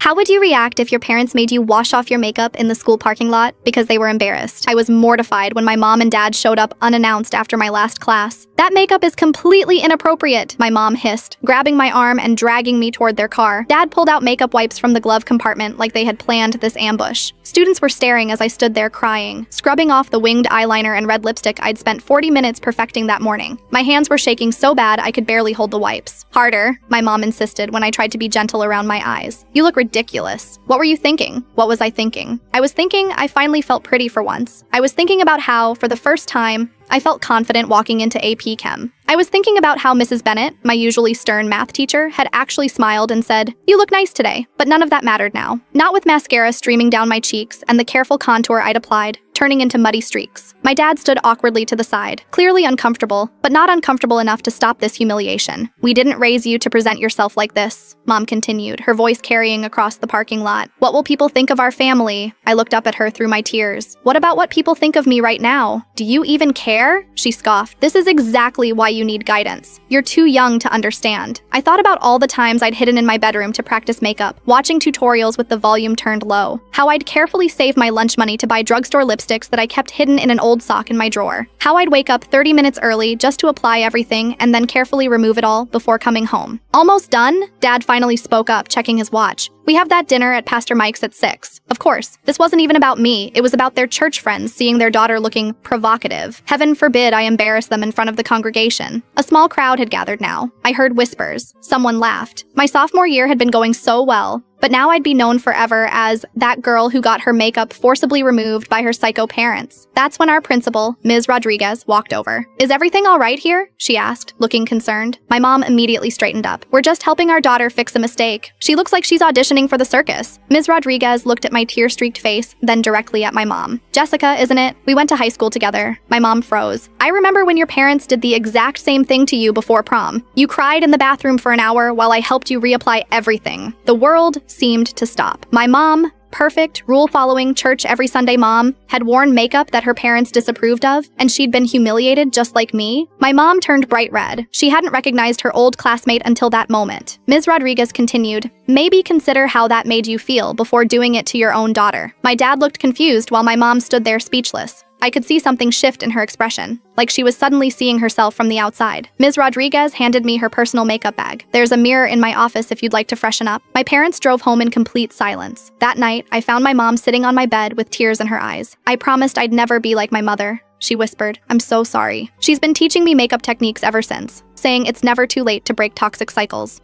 How would you react if your parents made you wash off your makeup in the school parking lot because they were embarrassed? I was mortified when my mom and dad showed up unannounced after my last class. "That makeup is completely inappropriate," my mom hissed, grabbing my arm and dragging me toward their car. Dad pulled out makeup wipes from the glove compartment like they had planned this ambush. Students were staring as I stood there crying, scrubbing off the winged eyeliner and red lipstick I'd spent 40 minutes perfecting that morning. My hands were shaking so bad I could barely hold the wipes. "Harder," my mom insisted when I tried to be gentle around my eyes. "You look ridiculous." What were you thinking? What was I thinking? I was thinking I finally felt pretty for once. I was thinking about how, for the first time, I felt confident walking into AP Chem. I was thinking about how Mrs. Bennett, my usually stern math teacher, had actually smiled and said, "You look nice today," but none of that mattered now. Not with mascara streaming down my cheeks and the careful contour I'd applied, turning into muddy streaks. My dad stood awkwardly to the side, clearly uncomfortable, but not uncomfortable enough to stop this humiliation. "We didn't raise you to present yourself like this," Mom continued, her voice carrying across the parking lot. "What will people think of our family?" I looked up at her through my tears. "What about what people think of me right now? Do you even care?" She scoffed. "This is exactly why you need guidance. You're too young to understand." I thought about all the times I'd hidden in my bedroom to practice makeup, watching tutorials with the volume turned low. How I'd carefully save my lunch money to buy drugstore lipsticks that I kept hidden in an old sock in my drawer. How I'd wake up 30 minutes early just to apply everything and then carefully remove it all before coming home. "Almost done?" Dad finally spoke up, checking his watch. "We have that dinner at Pastor Mike's at 6. Of course, this wasn't even about me. It was about their church friends seeing their daughter looking provocative. Heaven forbid I embarrass them in front of the congregation. A small crowd had gathered now. I heard whispers. Someone laughed. My sophomore year had been going so well, but now I'd be known forever as that girl who got her makeup forcibly removed by her psycho parents. That's when our principal, Ms. Rodriguez, walked over. "Is everything all right here?" she asked, looking concerned. My mom immediately straightened up. "We're just helping our daughter fix a mistake. She looks like she's auditioning for the circus." Ms. Rodriguez looked at my tear-streaked face, then directly at my mom. "Jessica, isn't it? We went to high school together." My mom froze. "I remember when your parents did the exact same thing to you before prom. You cried in the bathroom for an hour while I helped you reapply everything." The world seemed to stop. My mom, perfect, rule-following, church every Sunday mom, had worn makeup that her parents disapproved of, and she'd been humiliated just like me. My mom turned bright red. She hadn't recognized her old classmate until that moment. Ms. Rodriguez continued, "Maybe consider how that made you feel before doing it to your own daughter." My dad looked confused while my mom stood there speechless. I could see something shift in her expression, like she was suddenly seeing herself from the outside. Ms. Rodriguez handed me her personal makeup bag. "There's a mirror in my office if you'd like to freshen up." My parents drove home in complete silence. That night, I found my mom sitting on my bed with tears in her eyes. "I promised I'd never be like my mother," she whispered. "I'm so sorry." She's been teaching me makeup techniques ever since, saying it's never too late to break toxic cycles.